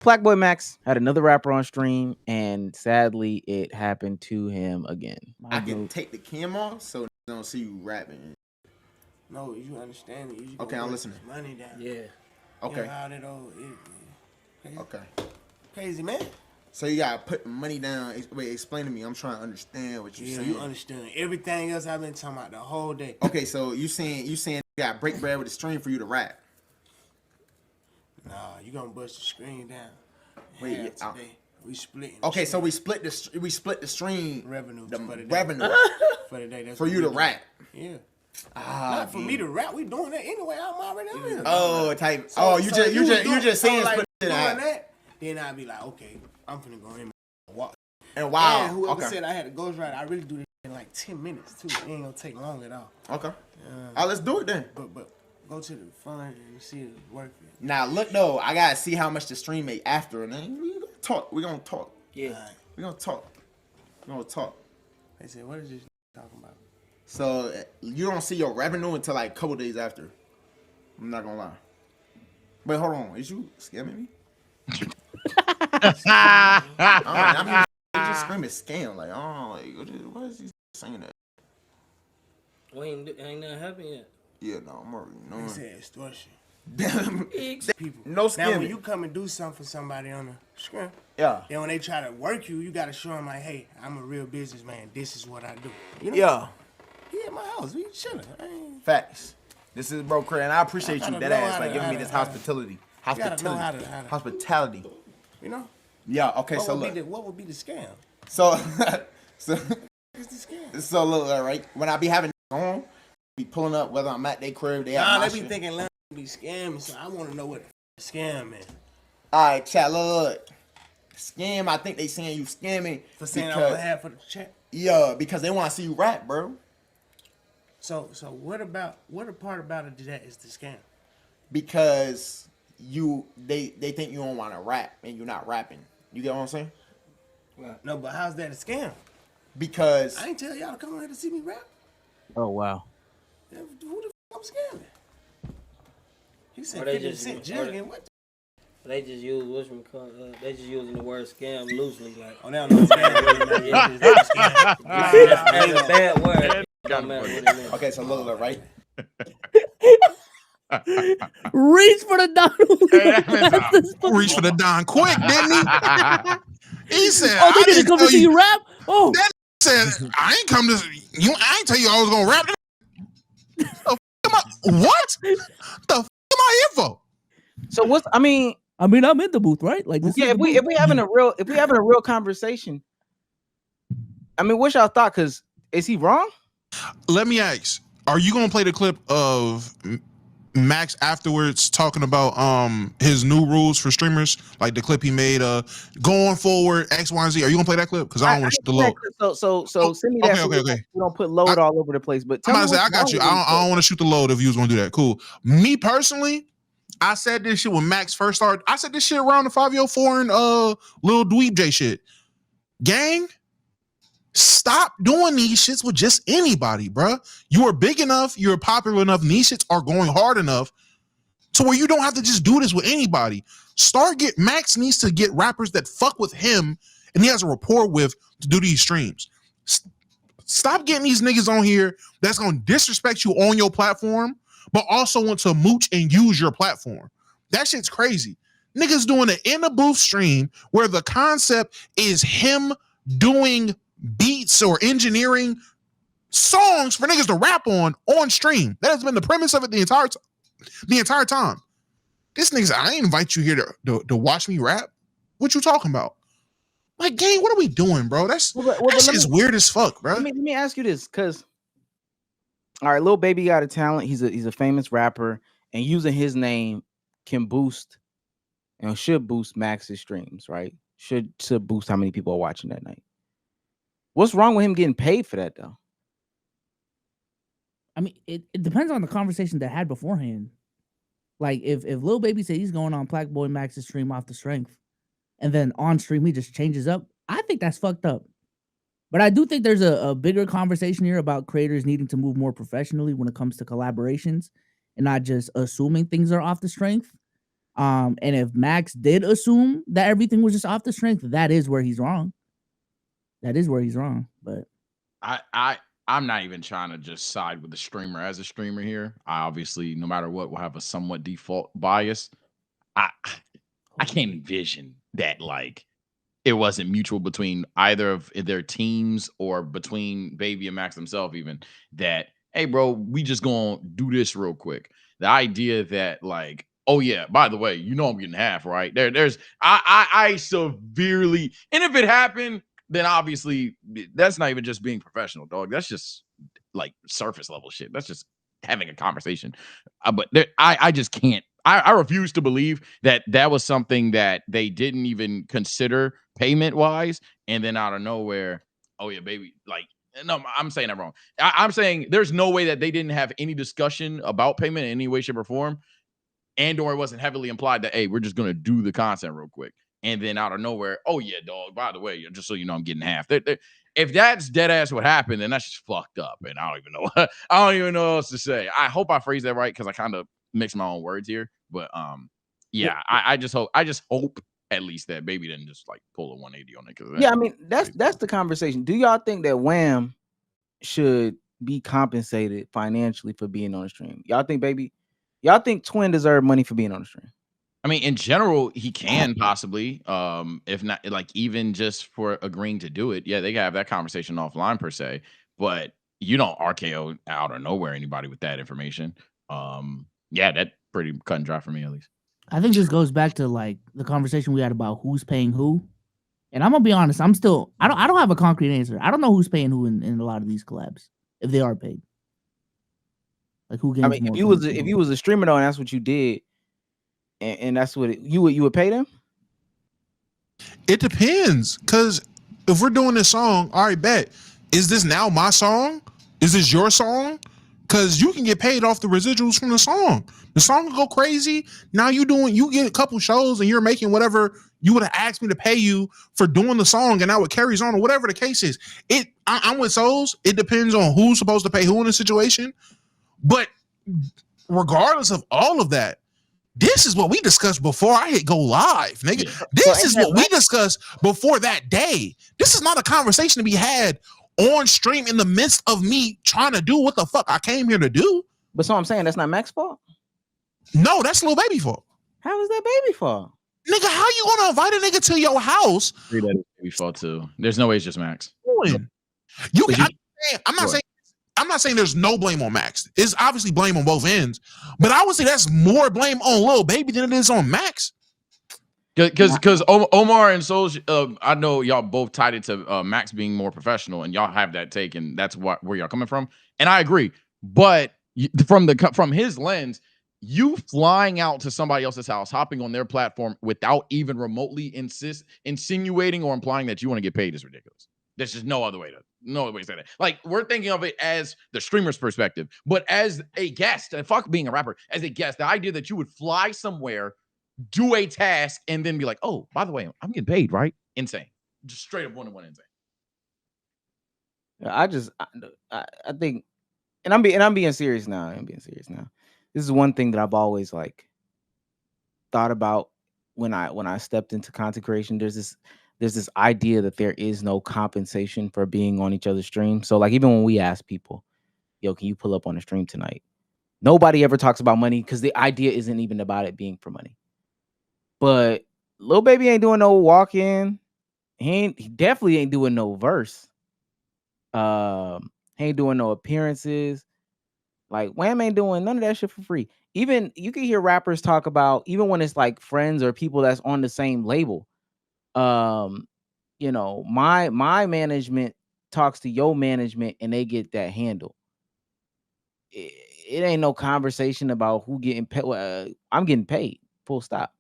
Plaqueboymax had another rapper on stream, and sadly, it happened to him again. I can take the cam off so they don't see you rapping. No, you understand it. You Okay, I'm listening. Money down. Yeah. Okay. You know how that old, Okay. Crazy, man. So you gotta put money down. Wait, explain to me. I'm trying to understand what you're saying. You understand everything else I've been talking about the whole day. Okay, so you saying you gotta break bread with the stream for you to rap? Nah, you gonna bust the screen down. Wait, today. We splitting. Okay, so we split the stream revenue for the day. That's for you to rap. Yeah. Not for me to rap. We doing that anyway. I'm already on here. Oh, type. So, you just saying like split it out. That, then I'd be like, okay, I'm finna go in and walk. And wow, and whoever said I had a ghostwriter, I really do this in like 10 minutes too. It ain't gonna take long at all. Okay. Let's do it then. But go to the fund and see if it's worth it. Now look though, I gotta see how much the stream made after, and then we gonna talk. We gonna talk. Yeah. Right. We gonna talk. We gonna talk. They said, what is this talking about? So you don't see your revenue until like a couple days after. I'm not gonna lie. Wait, hold on. Is you scamming me? I mean, you just screaming scam. Like, oh, like, what is he saying that? Ain't nothing happened yet. Yeah, no, I'm already knowing. They said extortion. People. No scamming. Now, when you come and do something for somebody on the screen, yeah. Then when they try to work you, you gotta show them like, hey, I'm a real businessman. This is what I do. You know? Yeah. He at my house. We chilling. Facts. This is Bro Cray, and I appreciate you that ass like giving me this hospitality. Hospitality. You know? Yeah. Okay. What So what would be the scam? So What's the scam? So look, right when I be having on, be pulling up whether I'm at their crib, they be thinking let me be scamming. So I want to know what the scam is. All right, chat. Look. Scam. I think they saying you scamming for saying I'm gonna have for the check. Yeah, because they want to see you rap, bro. So what a part about it that is the scam? Because they think you don't want to rap and you're not rapping. You get what I'm saying? Right. No, but how's that a scam? Because I ain't tell y'all to come over here to see me rap. Oh wow. Who the f I'm scamming? He said Or 50% jugging. What? They just use they just using the word scam loosely, like. Oh, now no scam. That's a bad word. Don't matter what it is. Okay, so look, right? Reach for the Don. Reach for the Don quick, didn't he? He said, "Oh, they didn't come to see you rap." Oh, that said, "I ain't come to you. I ain't tell you I was gonna rap." What? The f am I here for? So what's? I mean, I'm in the booth, right? Like, this yeah. If we having a real conversation, I mean, what's y'all thought? Because is he wrong? Let me ask: are you gonna play the clip of Max afterwards talking about his new rules for streamers, like the clip he made going forward X, Y, and Z? Are you gonna play that clip? Because I don't want to shoot the load. So send me that. Okay. We don't put load all over the place. But tell me I got you. I don't want to shoot the load if you was gonna do that. Cool. Me personally, I said this shit when Max first started. I said this shit around the 504 and Lil Dweeb J shit. Gang, stop doing these shits with just anybody, bruh. You are big enough, you're popular enough, and these shits are going hard enough to where you don't have to just do this with anybody. Max needs to get rappers that fuck with him and he has a rapport with to do these streams. Stop getting these niggas on here that's gonna disrespect you on your platform, but also want to mooch and use your platform. That shit's crazy. Niggas doing an in a booth stream where the concept is him doing beats or engineering songs for niggas to rap on stream. That has been the premise of it the entire time. This niggas, I ain't invite you here to watch me rap. What you talking about? Like, gang, what are we doing, bro? That shit is weird as fuck, bro. Let me ask you this, because all right, Lil Baby got a talent. He's a famous rapper, and using his name can boost and should boost Max's streams, right? Should boost how many people are watching that night. What's wrong with him getting paid for that, though? I mean, it depends on the conversation they had beforehand. Like, if Lil Baby said he's going on Plaqueboymax's stream off the strength, and then on stream he just changes up, I think that's fucked up. But I do think there's a bigger conversation here about creators needing to move more professionally when it comes to collaborations and not just assuming things are off the strength. And if Max did assume that everything was just off the strength, that is where he's wrong. That is where he's wrong. But I'm not even trying to just side with the streamer as a streamer here. I obviously, no matter what, will have a somewhat default bias. I can't envision that like it wasn't mutual between either of their teams or between Baby and Max themselves, even that, hey, bro, we just gonna do this real quick. The idea that, like, oh yeah, by the way, you know I'm getting half, right? I severely, and if it happened, then obviously that's not even just being professional, dog. That's just like surface level shit. That's just having a conversation. I just can't. I refuse to believe that that was something that they didn't even consider payment wise, and then out of nowhere, oh yeah, baby, like no, I'm saying that wrong. I'm saying there's no way that they didn't have any discussion about payment in any way, shape, or form, and or it wasn't heavily implied that hey, we're just gonna do the content real quick, and then out of nowhere, oh yeah, dog. By the way, just so you know, I'm getting half. If that's dead ass what happened, then that's just fucked up, and I don't even know. I don't even know what else to say. I hope I phrased that right because I kind of mix my own words here, but yeah, I just hope at least that Baby didn't just like pull a 180 on it. Yeah, I mean that's the conversation. Do y'all think that Wham should be compensated financially for being on the stream? Y'all think y'all think Twin deserve money for being on the stream? I mean, in general, he can possibly, if not like even just for agreeing to do it. Yeah, they can have that conversation offline per se, but you don't RKO out of nowhere anybody with that information. Yeah, that's pretty cut and dry for me at least. I think this goes back to like the conversation we had about who's paying who. And I'm gonna be honest, I don't have a concrete answer. I don't know who's paying who in a lot of these collabs, if they are paid. Like who gains more? If you was a streamer though, and that's what you did, and that's what you would pay them? It depends, because if we're doing this song, all right, bet. Is this now my song? Is this your song? Because you can get paid off the residuals from the song. The song will go crazy. Now you get a couple shows and you're making whatever you would have asked me to pay you for doing the song, and now it carries on or whatever the case is. I'm with Souls. It depends on who's supposed to pay who in the situation. But regardless of all of that, this is what we discussed before I hit go live, nigga. Yeah. This is what we discussed before that day. This is not a conversation to be had on stream in the midst of me trying to do what the fuck I came here to do. But so I'm saying that's not Max's fault? No, that's Lil Baby fault. How is that Baby fault? Nigga, how you gonna invite a nigga to your house? That is Baby fault too. There's no way it's just Max. I'm not saying there's no blame on Max. It's obviously blame on both ends, but I would say that's more blame on Lil Baby than it is on Max. Because Omar and Souls, I know y'all both tied it to Max being more professional, and y'all have that take, and that's where y'all coming from, and I agree. But from his lens, you flying out to somebody else's house, hopping on their platform without even remotely insinuating or implying that you want to get paid is ridiculous. There's just no other way to say that. Like, we're thinking of it as the streamer's perspective, but as a guest, and fuck being a rapper, as a guest, the idea that you would fly somewhere, do a task, and then be like, oh, by the way, I'm getting paid, right? Insane. Just straight up one-to-one insane. I think, and I'm being serious now. This is one thing that I've always like thought about when I stepped into content creation. There's this idea that there is no compensation for being on each other's stream. So like even when we ask people, yo, can you pull up on the stream tonight? Nobody ever talks about money because the idea isn't even about it being for money. But Lil Baby ain't doing no walk-in. He definitely ain't doing no verse. He ain't doing no appearances. Like Wham ain't doing none of that shit for free. Even you can hear rappers talk about, even when it's like friends or people that's on the same label. You know, my management talks to your management and they get that handle. It ain't no conversation about who getting paid. I'm getting paid. Full stop.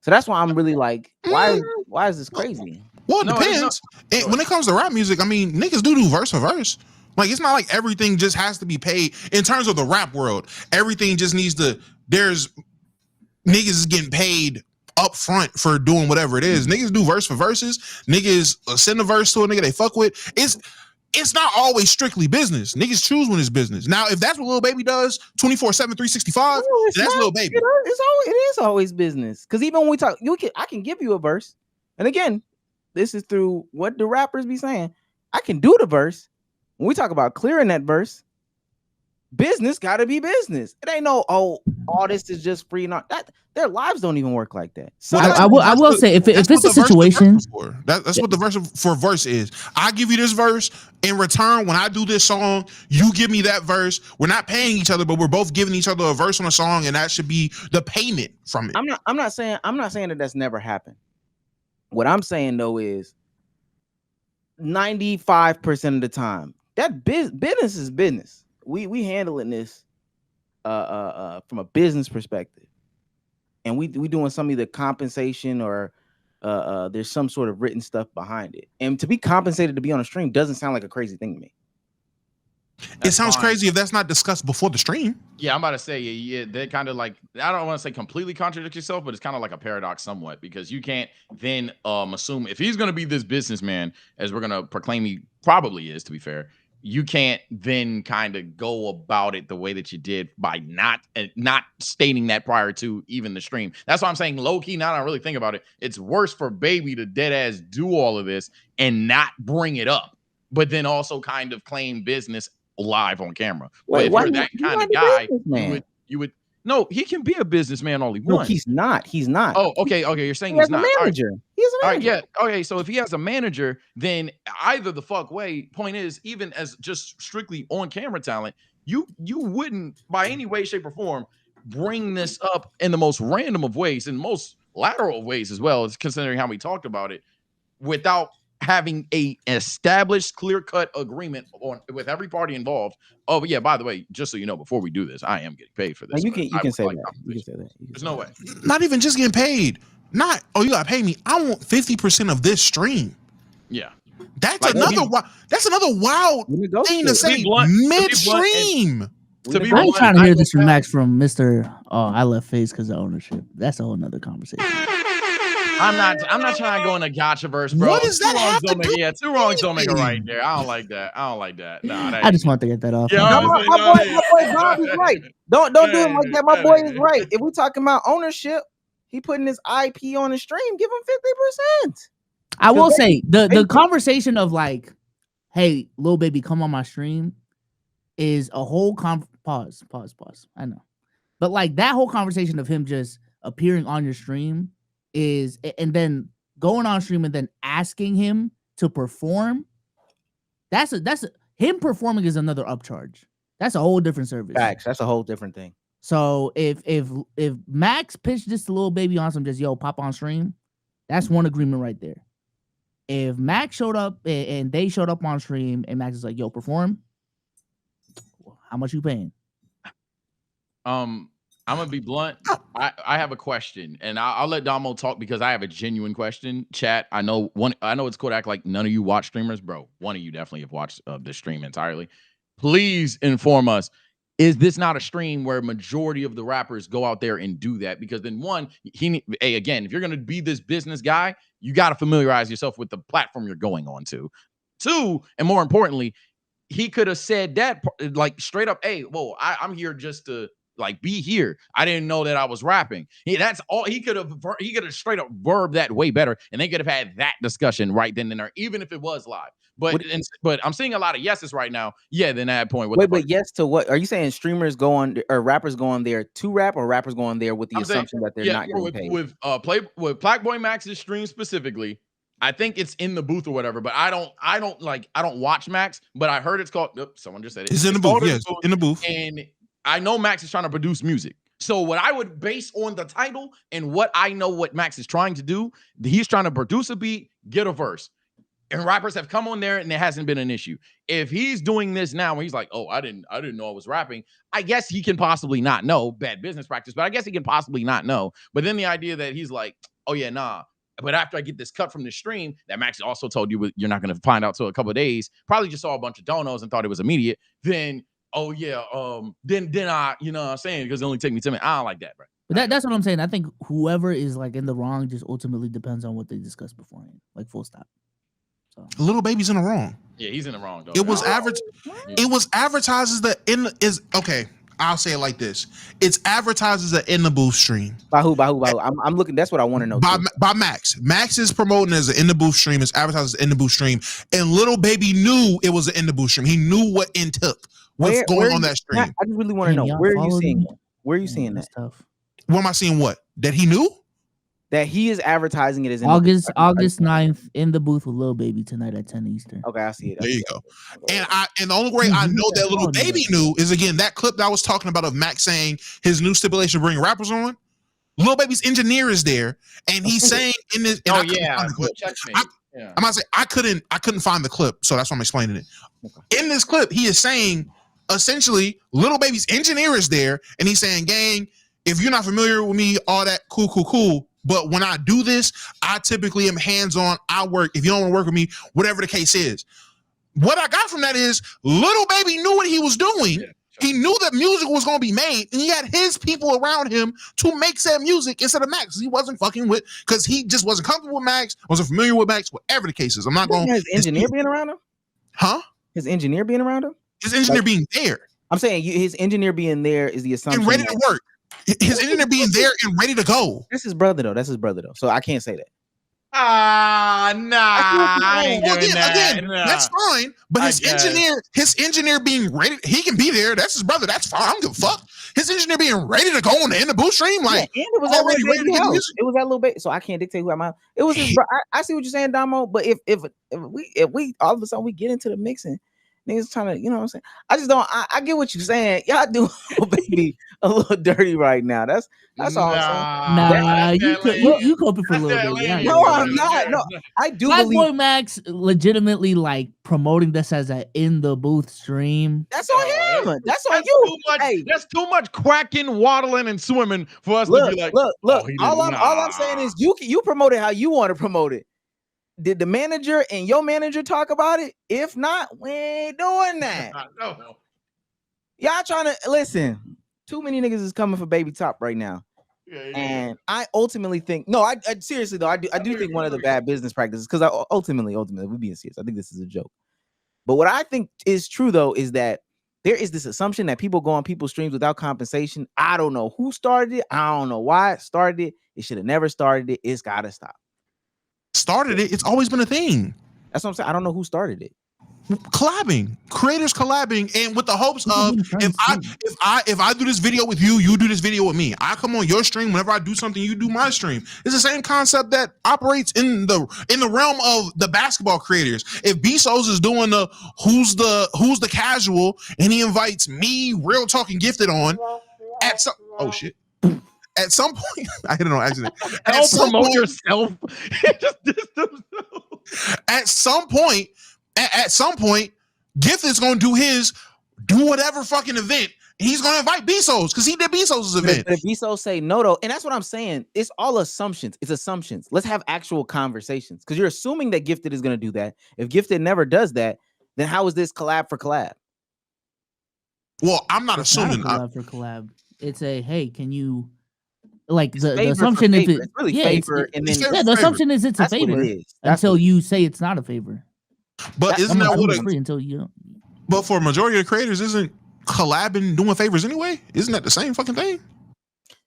So that's why I'm really like, why is this crazy? Well, it depends. When it comes to rap music, I mean, niggas do verse for verse. Like, it's not like everything just has to be paid. In terms of the rap world, everything just needs to, there's niggas is getting paid up front for doing whatever it is. Niggas do verse for verses. Niggas send a verse to a nigga they fuck with. it's not always strictly business. Niggas choose when it's business. Now, if that's what Lil Baby does 24/7, 365, No, it's that's not. Lil Baby. It is always business. Because even when we talk, I can give you a verse, and again, this is through what the rappers be saying. I can do the verse. When we talk about clearing that verse, business got to be business. It ain't no all this is just free. Not that their lives don't even work like that. I will say if it's a situation, that's what the verse for verse is. I give you this verse in return. When I do this song, you give me that verse. We're not paying each other, but we're both giving each other a verse on a song, and that should be the payment from it. I'm not saying that that's never happened. What I'm saying though is 95% of the time that business is business. We handling this from a business perspective, and we doing some either compensation or there's some sort of written stuff behind it. And to be compensated to be on a stream doesn't sound like a crazy thing to me. It sounds crazy if that's not discussed before the stream. Yeah, I'm about to say, yeah, they're kind of like, I don't want to say completely contradict yourself, but it's kind of like a paradox somewhat, because you can't then assume if he's going to be this businessman, as we're going to proclaim he probably is, to be fair, you can't then kind of go about it the way that you did by not stating that prior to even the stream. That's why I'm saying low key. Now that I really think about it, it's worse for Baby to dead ass do all of this and not bring it up, but then also kind of claim business live on camera. Wait, but if you're that kind of guy, you would no, he can be a businessman all he wants. No, he's not. Oh, okay. You're saying he's not. a manager. He's a manager. All right, yeah. Okay, so if he has a manager, then either the fuck way. Point is, even as just strictly on camera talent, you wouldn't by any way, shape, or form bring this up in the most random of ways, in most lateral of ways as well, as considering how we talked about it, without having a established, clear-cut agreement with every party involved. Oh, but yeah, by the way, just so you know, before we do this, I am getting paid for this. You can say that. You can say that. There's no way. Not even just getting paid. Not, you gotta pay me. I want 50% of this stream. Yeah. That's like, another wild thing to say midstream. I ain't trying to hear this from Max from Mr. I left face because of ownership. That's a whole nother conversation. I'm not trying to go in a gotcha verse, bro. What does that have to do? Yeah, two wrongs don't make a right there. I don't like that. Nah, I just want to get that off. Yeah, my boy Bob is right. Don't do it like that. My boy is right. If we're talking about ownership, he putting his IP on the stream. Give him 50%. I will say the conversation of like, hey, Lil Baby, come on my stream, is a whole pause. I know, but like that whole conversation of him just appearing on your stream is, and then going on stream and then asking him to perform. That's him performing is another upcharge. That's a whole different service. Facts. That's a whole different thing. So if Max pitched this to Lil Baby on some just pop on stream, that's one agreement right there. If Max showed up and they showed up on stream and Max is like, perform, how much you paying? I'm gonna be blunt. I have a question, and I'll let Damo talk because I have a genuine question. Chat, I know it's cool to act like none of you watch streamers, bro. One of you definitely have watched the stream entirely. Please inform us. Is this not a stream where majority of the rappers go out there and do that? Because then again, if you're gonna be this business guy, you got to familiarize yourself with the platform you're going on to. Two, and more importantly, he could have said that like straight up, hey, whoa, I'm here just to like be here. I didn't know that I was rapping. That's all he could have straight up verb that way better, and they could have had that discussion right then and there, even if it was live. But I'm seeing a lot of yeses right now. Yeah, then at that point. But yes to what? Are you saying streamers go on or rappers go on there to rap, or rappers go on there with the assumption that they're not getting paid? With Plaqueboymax's stream specifically, I think it's in the booth or whatever, but I don't watch Max, but I heard it's called. Someone just said it. It's in the booth. Yes, in the booth. And I know Max is trying to produce music. So what I would base on the title and what I know what Max is trying to do, he's trying to produce a beat, get a verse. And rappers have come on there and there hasn't been an issue. If he's doing this now and he's like, oh, I didn't know I was rapping, I guess he can possibly not know. Bad business practice, but I guess he can possibly not know. But then the idea that he's like, oh yeah, nah. But after I get this cut from the stream that Max also told you you're not going to find out till a couple of days, probably just saw a bunch of donos and thought it was immediate, then oh yeah, then I, you know what I'm saying, because it only take me 10 minutes. I don't like that, bro. But that's what I'm saying. I think whoever is like in the wrong just ultimately depends on what they discussed beforehand. Like full stop. So Little Baby's in the wrong. Yeah, he's in the wrong though. It was Yeah. average. It was advertised as okay. I'll say it like this: it's advertised as an in the booth stream. By who? I'm looking. That's what I want to know. By Max. Max is promoting as an in the booth stream. It's advertised as an in the booth stream, and Little Baby knew it was an in the booth stream. He knew what it took. What's going on that stream? I just really want to know, where are you seeing it? Where are you seeing that? Tough. Where am I seeing what? That he knew? That he is advertising it as August 9th in the booth with Lil Baby tonight at 10 Eastern. Okay, I see it. There you go. And the only way I know that Little Baby knew is, again, that clip that I was talking about of Max saying his new stipulation to bring rappers on. Lil Baby's engineer is there, and he's saying in this. Oh yeah, I'm not saying I couldn't find the clip, so that's why I'm explaining it. In this clip, he is saying essentially Little Baby's engineer is there, and he's saying, "Gang, if you're not familiar with me, all that cool. But when I do this, I typically am hands-on. I work. If you don't want to work with me, whatever the case is." What I got from that is Little Baby knew what he was doing. Yeah. He knew that music was going to be made, and he had his people around him to make said music instead of Max. He wasn't fucking with, because he just wasn't comfortable with Max, wasn't familiar with Max, whatever the case is. I'm not going. His engineer being around him? Huh? His engineer being around him? His engineer being there. I'm saying his engineer being there is the assumption. And ready to work. His engineer being there and ready to go. That's his brother though. So I can't say that. I ain't doing that. Again, that's fine. But his engineer being ready, he can be there. That's his brother. That's fine. I don't give a fuck. His engineer being ready to go on the booth stream, like, and it was already ready to get music. It was that Little Baby, so I can't dictate who I'm out. It was his brother. I see what you're saying, Damo. But if we all of a sudden we get into the mixing, niggas trying to, you know what I'm saying? I just don't. I get what you're saying. Y'all do Little Baby a little dirty right now. That's all I'm saying. You coping for Little Baby? No, I'm not. No, I do. Plaqueboymax legitimately like promoting this as a in the booth stream. That's on him. That's on you. That's too much quacking, waddling, and swimming for us to be like. Look. All I'm saying is you promote it how you want to promote it. Did the manager and your manager talk about it? If not, we ain't doing that. No. Y'all trying to listen. Too many niggas is coming for Baby Top right now. Yeah. And I ultimately think, I seriously though, I do think one of the bad business practices, because ultimately, we being serious. I think this is a joke. But what I think is true though is that there is this assumption that people go on people's streams without compensation. I don't know who started it. I don't know why it started it. It should have never started it. It's gotta stop. Started it. It's always been a thing. That's what I'm saying. I don't know who started it. Collabing, creators collabing, and with the hopes of if I do this video with you, you do this video with me. I come on your stream whenever I do something, you do my stream. It's the same concept that operates in the realm of the basketball creators. If Bezos is doing the who's the casual, and he invites me, Real Talking Gifted on at some at some point, I hit it on accident. Promote yourself. At some point, Gift is going to do whatever fucking event. He's going to invite Bezos because he did Bezos' event. But if Bezos say no, though, and that's what I'm saying. It's all assumptions. It's assumptions. Let's have actual conversations, because you're assuming that Gifted is going to do that. If Gifted never does that, then how is this collab for collab? Well, I'm not assuming. Collab for collab. It's a, hey, can you... Like the assumption is it's really favor, and then the assumption is it's a favor until you say it's not a favor. But isn't that what until you don't? But for a majority of the creators, isn't collabing doing favors anyway? Isn't that the same fucking thing?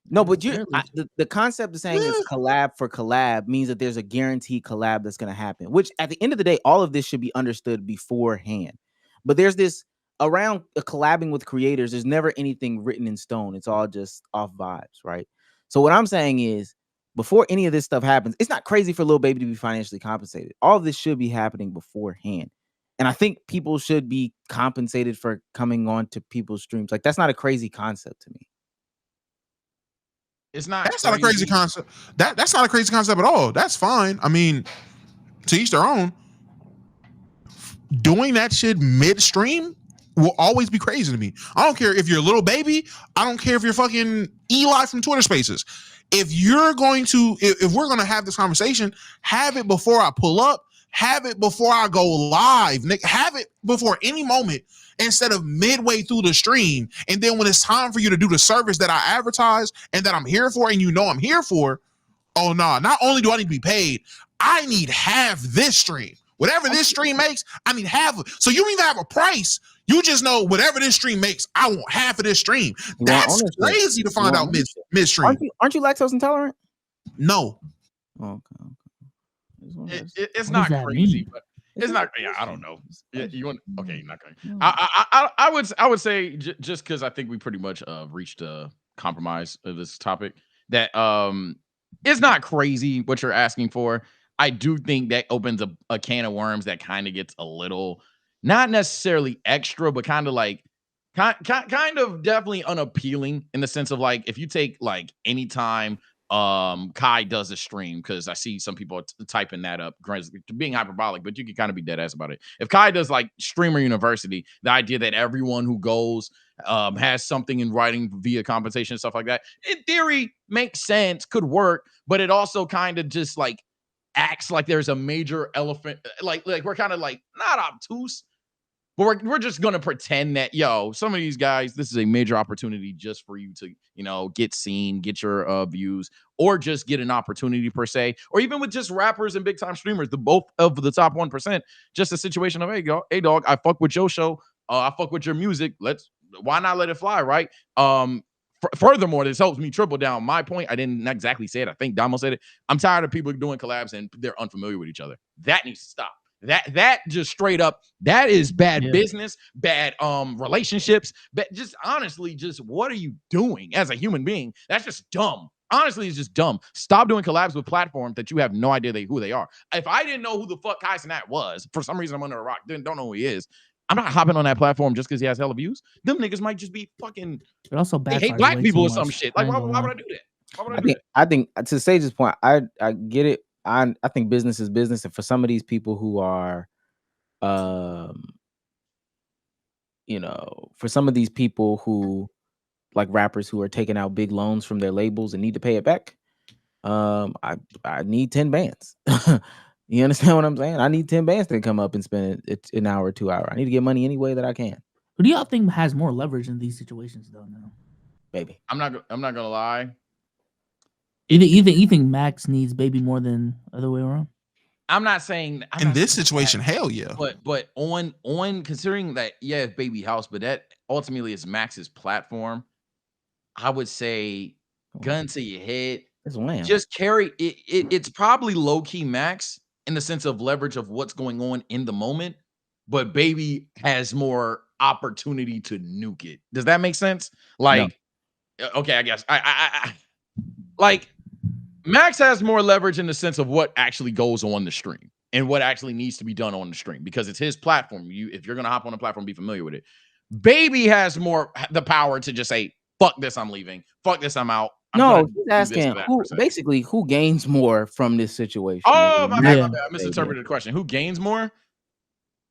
No, but the concept of saying it's collab for collab means that there's a guaranteed collab that's going to happen. Which at the end of the day, all of this should be understood beforehand. But there's this around collabing with creators. There's never anything written in stone. It's all just off vibes, right? So what I'm saying is, before any of this stuff happens, it's not crazy for Lil Baby to be financially compensated. All of this should be happening beforehand. And I think people should be compensated for coming on to people's streams. Like, that's not a crazy concept to me. That's not a crazy concept. That's not a crazy concept at all. That's fine. I mean, to each their own. Doing that shit midstream will always be crazy to me. I don't care if you're a Little Baby. I don't care if you're fucking Eli from Twitter Spaces. If we're going to have this conversation, have it before I pull up, have it before I go live, Nick. Have it before any moment instead of midway through the stream. And then when it's time for you to do the service that I advertise and that I'm here for, and you know I'm here for, oh no, not only do I need to be paid, I need half this stream. Whatever this stream makes, I need half of it. So you don't even have a price. You just know whatever this stream makes, I want half of this stream. That's crazy to find out mid-stream. Aren't you lactose intolerant? No. Okay. It's not crazy, but it's not. Yeah, I don't know. Yeah, you want? Okay, not going. I would say just because I think we pretty much reached a compromise of this topic that it's not crazy what you're asking for. I do think that opens a can of worms that kind of gets a little, not necessarily extra, but kind of like kind of definitely unappealing in the sense of like if you take like anytime Kai does a stream, because I see some people typing that up, being hyperbolic, but you can kind of be dead ass about it. If Kai does like Streamer University, the idea that everyone who goes has something in writing via compensation and stuff like that, in theory makes sense, could work, but it also kind of just like acts like there's a major elephant, like we're kind of like not obtuse, but we're just gonna pretend that some of these guys, this is a major opportunity just for you to get seen, get your views, or just get an opportunity per se, or even with just rappers and big time streamers, the both of the top 1%, just a situation of hey dog, I fuck with your show, I fuck with your music, why not let it fly, right? Furthermore, this helps me triple down my point. I didn't exactly say it. I think Damo said it. I'm tired of people doing collabs and they're unfamiliar with each other. That needs to stop. That just straight up, that is bad business, bad relationships, but just honestly, just what are you doing as a human being? That's just dumb. Honestly, it's just dumb. Stop doing collabs with platforms that you have no idea who they are. If I didn't know who the fuck Kai Cenat was, for some reason I'm under a rock, don't know who he is, I'm not hopping on that platform just because he has hella views. Them niggas might just be fucking. It also they hate black people or some shit. Like, why would I do that? I think to Sage's point, I get it. I think business is business, and for some of these people who are, for some of these people who, like rappers who are taking out big loans from their labels and need to pay it back, I need 10 bands. You understand what I'm saying? I need 10 bands to come up and spend an hour or 2 hours. I need to get money any way that I can. Who do y'all think has more leverage in these situations, though? Now, Baby, I'm not gonna lie. You think Max needs Baby more than other way around? I'm not saying in this situation, hell yeah. But on considering that, it's Baby House, but that ultimately is Max's platform. I would say, gun to your head, just carry it. It's probably low key Max in the sense of leverage of what's going on in the moment, but Baby has more opportunity to nuke it. Does that make sense? Like, okay, I guess I like Max has more leverage in the sense of what actually goes on the stream and what actually needs to be done on the stream because it's his platform. If you're gonna hop on the platform, be familiar with it. Baby has more the power to just say, "Fuck this, I'm leaving. Fuck this, I'm out." No, he's asking who gains more from this situation. Oh, my bad. I misinterpreted the question. Who gains more?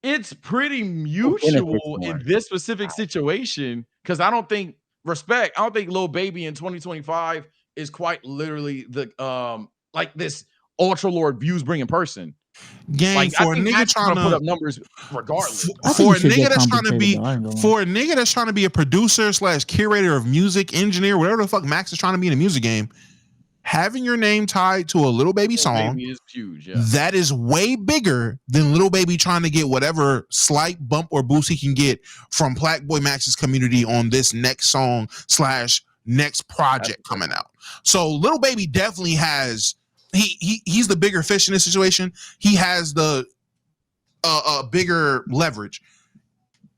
It's pretty mutual in this specific situation because I don't think Lil Baby in 2025 is quite literally the like this ultra lord views bringing person. Gang, like, for a nigga trying to put up numbers regardless. For a nigga that's trying to be a producer / curator of music, engineer, whatever the fuck Max is trying to be in a music game, having your name tied to a Lil Baby song is huge. That is way bigger than Lil Baby trying to get whatever slight bump or boost he can get from Plaqueboymax's community on this next song / next project coming out. So Lil Baby definitely has. He's the bigger fish in this situation. He has the bigger leverage,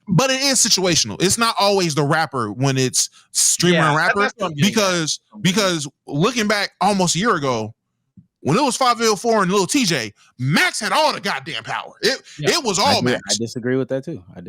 but it is situational. It's not always the rapper when it's streamer and rapper. Because looking back almost a year ago, when it was 504 and Lil TJ, Max had all the goddamn power. It was all Max. I disagree with that too. I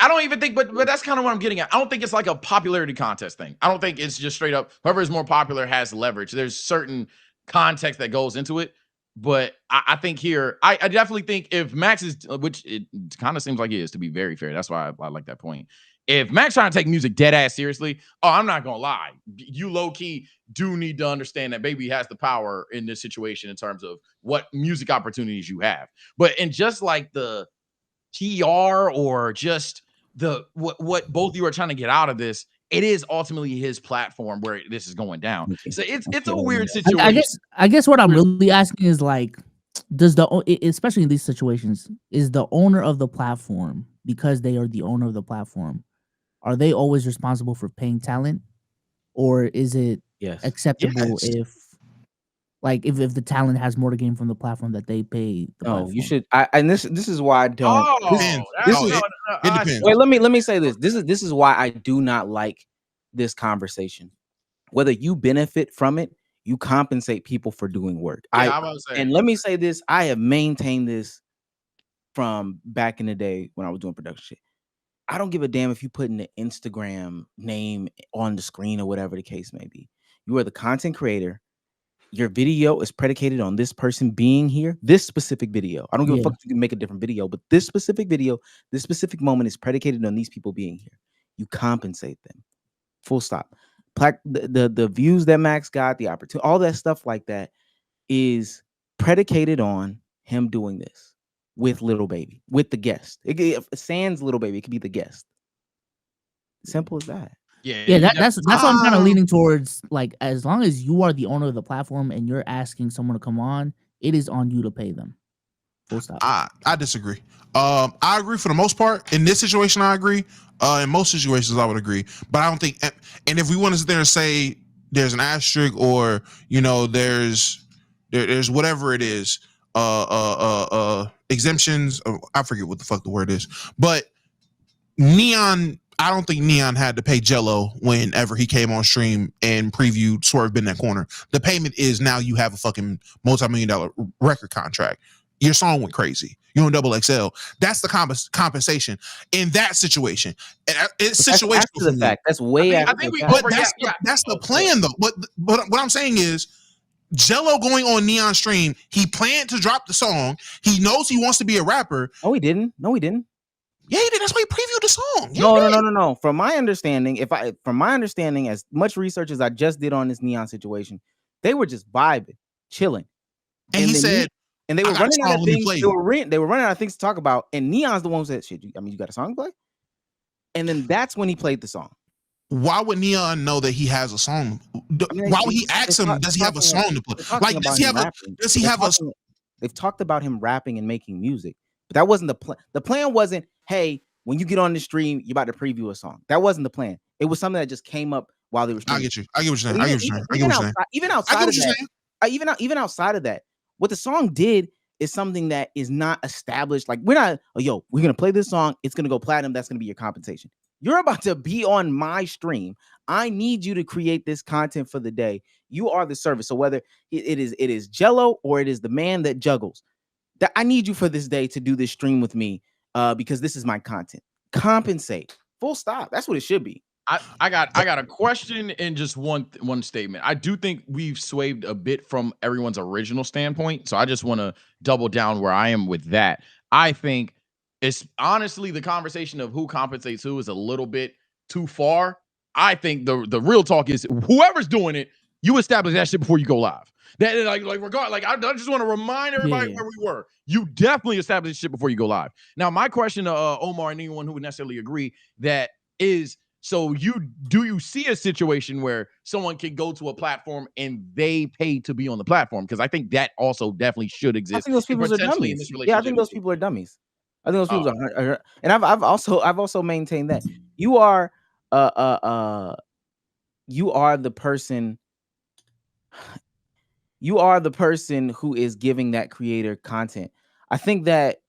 don't even think, but that's kind of what I'm getting at. I don't think it's like a popularity contest thing. I don't think it's just straight up whoever is more popular has leverage. There's certain context that goes into it. But I think here, I definitely think if Max is, which it kind of seems like he is, to be very fair. That's why I like that point. If Max trying to take music dead ass seriously, I'm not gonna lie. You low key do need to understand that Baby has the power in this situation in terms of what music opportunities you have. But in just like the TR or just the what both of you are trying to get out of this, it is ultimately his platform where this is going down. So it's a weird situation. I guess what I'm really asking is like, Does especially in these situations, is the owner of the platform, because they are the owner of the platform, are they always responsible for paying talent, or is it Yes. acceptable Yes. if the talent has more to gain from the platform that they pay the No, platform? you should. And this is why I don't. Depends. This Oh, is it depends. wait. Let me say this. This is why I do not like this conversation. Whether you benefit from it, you compensate people for doing work. Yeah, I'm about to say. And let me say this: I have maintained this from back in the day when I was doing production shit. I don't give a damn if you put in the Instagram name on the screen or whatever the case may be. You are the content creator. Your video is predicated on this person being here, this specific video. I don't give a fuck if you can make a different video, but this specific video, this specific moment is predicated on these people being here. You compensate them. Full stop. The views that Max got, the opportunity, all that stuff like that is predicated on him doing this with Little Baby, with the guest. Sans Little Baby, it could be the guest. Simple as that. Yeah, that's what I'm kind of leaning towards. Like, as long as you are the owner of the platform and you're asking someone to come on, it is on you to pay them. Full stop. I disagree. I agree for the most part. In this situation, I agree. In most situations, I would agree. But I don't think. And if we want to sit there and say there's an asterisk, or there's whatever it is, exemptions. I forget what the fuck the word is. But Neon, I don't think Neon had to pay Jello whenever he came on stream and previewed Swerve Been in That Corner. The payment is now you have a fucking multi-million-dollar record contract. Your song went crazy. You're on Double XL. That's the compensation in that situation. It's situational. After the fact. That's way after the fact. But that's the plan, though. But what I'm saying is, Jello going on Neon stream, he planned to drop the song. He knows he wants to be a rapper. No, he didn't. Yeah, he did. That's why he previewed the song. Yeah, no. From my understanding, as much research as I just did on this Neon situation, they were just vibing, chilling. And he said, and they were running out of things. They were running out of things to talk about. And Neon's the one who said, "Shit, you got a song to play?" And then that's when he played the song. Why would Neon know that he has a song? Why would he ask him? Does he have a song to play? Like, does he have a? They've talked about him rapping and making music, but that wasn't the plan. The plan wasn't, hey, when you get on the stream, you're about to preview a song. That wasn't the plan. It was something that just came up while they were streaming. I get you. I get what you're saying. Even outside of that, what the song did is something that is not established. Like, we're not, we're gonna play this song. It's gonna go platinum. That's gonna be your compensation. You're about to be on my stream. I need you to create this content for the day. You are the service. So whether it is Jello or it is the man that juggles, that I need you for this day to do this stream with me, because this is my content. Compensate. Full stop. That's what it should be. I got a question and just one statement. I do think we've swayed a bit from everyone's original standpoint, so I just want to double down where I am with that. I think it's honestly the conversation of who compensates who is a little bit too far. I think the real talk is whoever's doing it, you establish that shit before you go live. That I just want to remind everybody where we were. You definitely establish shit before you go live. Now, my question to Omar and anyone who would necessarily agree that is, so do you see a situation where someone can go to a platform and they pay to be on the platform? Because I think that also definitely should exist. I think those people are dummies. Yeah, I think those people are dummies. I think those people are, and I've also maintained that you are the person. You are the person who is giving that creator content. I think that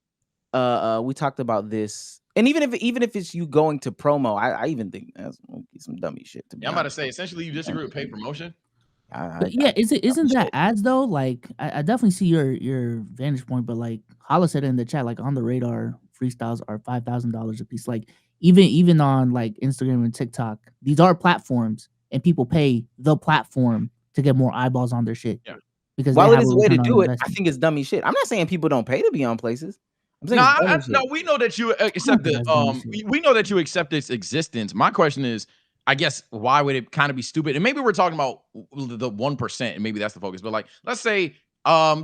we talked about this, and even if it's you going to promo, I even think that's some dummy shit. To be I'm about to say, essentially, you disagree with paid promotion. Isn't that ads though? Like, I definitely see your vantage point, but like Hala said in the chat, like On the Radar freestyles are $5,000 a piece. Like, even on like Instagram and TikTok, these are platforms, and people pay the platform to get more eyeballs on their shit. Yeah. Because while it is a way to do it, I think it's dummy shit. I'm not saying people don't pay to be on places. I'm saying no, we know that you accept we know that you accept its existence. My question is, I guess, why would it kind of be stupid? And maybe we're talking about the 1%, and maybe that's the focus. But like, let's say,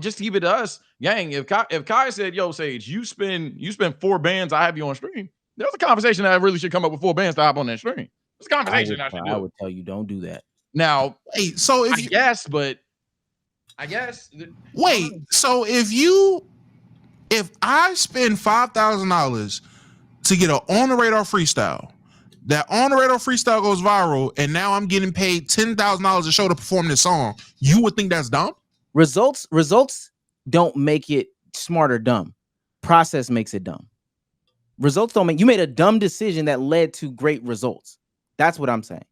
just to keep it to us, gang. If Kai said, "Yo, Sage, you spend 4 bands, I have you on stream," there's a conversation that really should come up with 4 bands to hop on that stream. There's a conversation I would tell you, don't do that. Now, hey, so if I guess, but I guess. Wait, so if I spend $5,000 to get an on the radar freestyle, that on the radar freestyle goes viral, and now I'm getting paid $10,000 a show to perform this song, you would think that's dumb? Results don't make it smart or dumb. Process makes it dumb. Results don't make you made a dumb decision that led to great results. That's what I'm saying.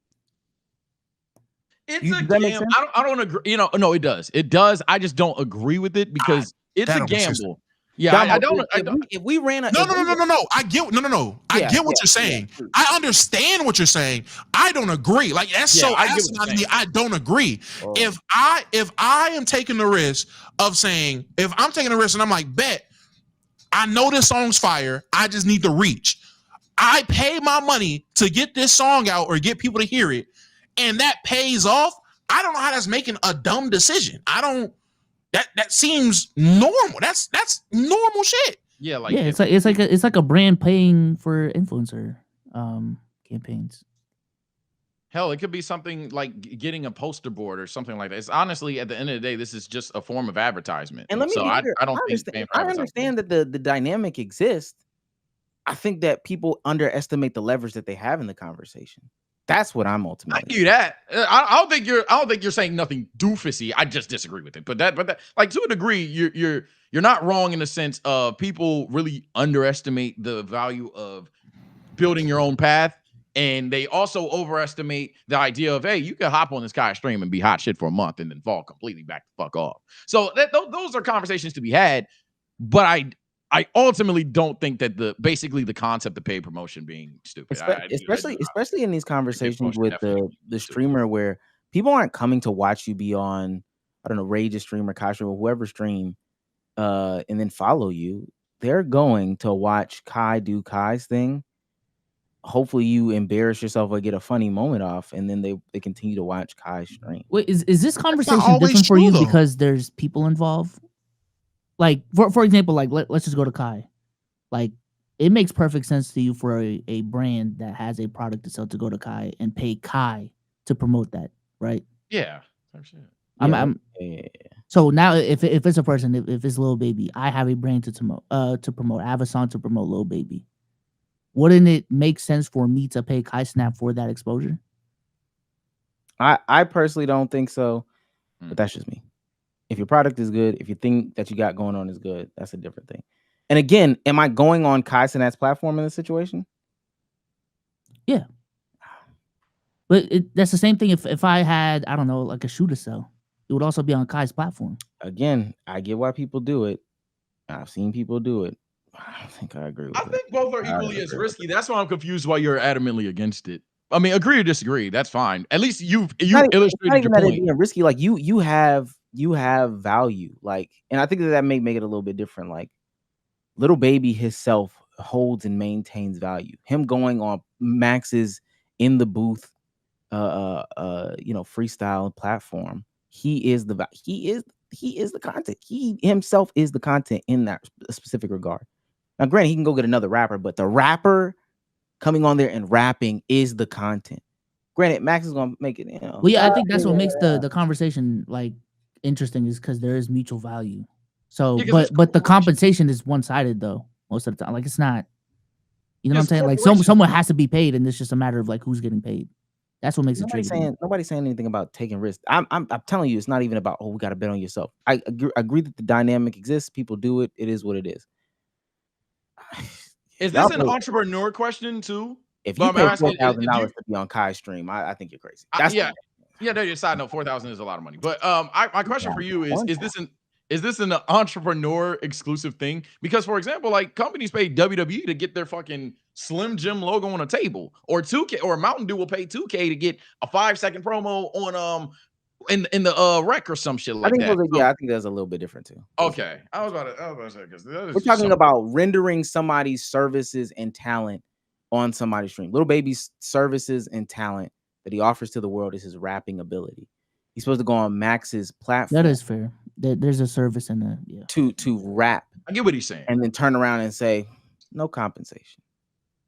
It's Does a that make gamble. sense? I don't agree. You know, no, it does. It does. I just don't agree with it because it's a that don't make gamble. Yeah, I don't. If we ran a No. I get I get what you're saying. I understand what you're saying. I don't agree. Like that's so asinine to me. I don't agree. Oh. If I am taking the risk of saying, if I'm taking the risk and I'm like, bet, I know this song's fire. I just need to reach. I pay my money to get this song out or get people to hear it, and that pays off. I don't know how that's making a dumb decision. I don't. That seems normal. That's normal shit. Yeah, like it's like a brand paying for influencer campaigns. hell, it could be something like getting a poster board or something like that. It's honestly, at the end of the day, this is just a form of advertisement. And let me so be I clear, don't think I understand that the dynamic exists. I think that people underestimate the leverage that they have in the conversation. That's what I'm I ultimately. do that. I don't think you're saying nothing doofusy. I just disagree with it. But that like to a degree, you're not wrong in the sense of people really underestimate the value of building your own path. And they also overestimate the idea of, hey, you can hop on this guy's stream and be hot shit for a month and then fall completely back the fuck off. So those are conversations to be had. But I ultimately don't think that the concept of paid promotion being stupid. Especially in these conversations with the streamer where people aren't coming to watch you be on, I don't know, Rage's stream or Kai stream or whoever stream, and then follow you. They're going to watch Kai do Kai's thing. Hopefully you embarrass yourself or get a funny moment off, and then they continue to watch Kai's stream. Wait, is this conversation always different for true, you though. because there's people involved? Like for example, like let's just go to Kai. Like it makes perfect sense to you for a brand that has a product to sell to go to Kai and pay Kai to promote that, right? Yeah. So now if it's a person, if it's Lil Baby, I have a brand to promote. I have a song to promote Lil Baby. Wouldn't it make sense for me to pay Kai Snap for that exposure? I personally don't think so, but that's just me. If your product is good, if you think that you got going on is good, that's a different thing. And again, am I going on Kai Cenat's platform in this situation? Yeah. But that's the same thing if I had, I don't know, like a shoe to sell. It would also be on Kai's platform. Again, I get why people do it. I've seen people do it. I don't think I agree with it. I think both are equally as risky. That's why I'm confused why you're adamantly against it. I mean, agree or disagree, that's fine. At least you illustrated your point. Being risky, like you have value, like, and I think that may make it a little bit different. Like Lil Baby himself holds and maintains value. Him going on Max's in the booth, freestyle platform. He is the content. He himself is the content in that specific regard. Now, granted, he can go get another rapper, but the rapper coming on there and rapping is the content. Granted, Max is gonna make it. Well, yeah, I think that's what makes the conversation like interesting is because there is mutual value. So, but the compensation is one sided though most of the time. Like it's not. You know what I'm saying? Like someone has to be paid, and it's just a matter of like who's getting paid. That's what makes it tricky. Nobody's saying anything about taking risks. I'm telling you, it's not even about we got to bet on yourself. I agree that the dynamic exists. People do it. It is what it is. Is this an entrepreneur question too? If you pay $4,000 to be on Kai's stream, I think you're crazy. Yeah. Side note, 4,000 is a lot of money. But my question for you is this an entrepreneur exclusive thing? Because for example, like companies pay WWE to get their fucking Slim Jim logo on a table, or 2K, or Mountain Dew will pay 2K to get a 5-second promo on in the rec or some shit like that. I think that's a little bit different too. Okay, I was about to say because we're talking about rendering somebody's services and talent on somebody's stream. Lil Baby's services and talent that he offers to the world is his rapping ability. He's supposed to go on Max's platform. That is fair. There's a service in there, to rap. I get what he's saying, and then turn around and say no compensation.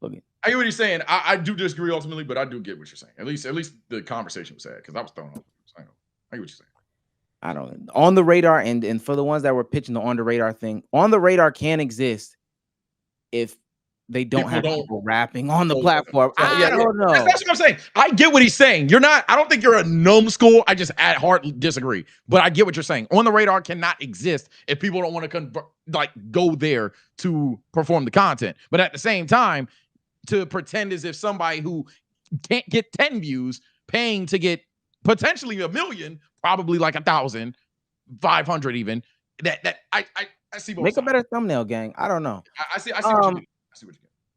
I get what he's saying. I do disagree ultimately, but I do get what you're saying. At least the conversation was had because I was thrown off. I get what you're saying. I don't on the radar, and for the ones that were pitching the on the radar thing, on the radar can exist if they don't People have don't- people rapping on the Oh, platform. yeah, I yeah. don't know. That's what I'm saying. I get what he's saying. You're not. I don't think you're a numbskull. I just at heart disagree. But I get what you're saying. On the radar cannot exist if people don't want to go there to perform the content. But at the same time, to pretend as if somebody who can't get 10 views paying to get potentially 1 million, probably like 1,000, 500 even. That I see both Make a sides. better thumbnail, gang. I don't know. I see what you do. I see what you do.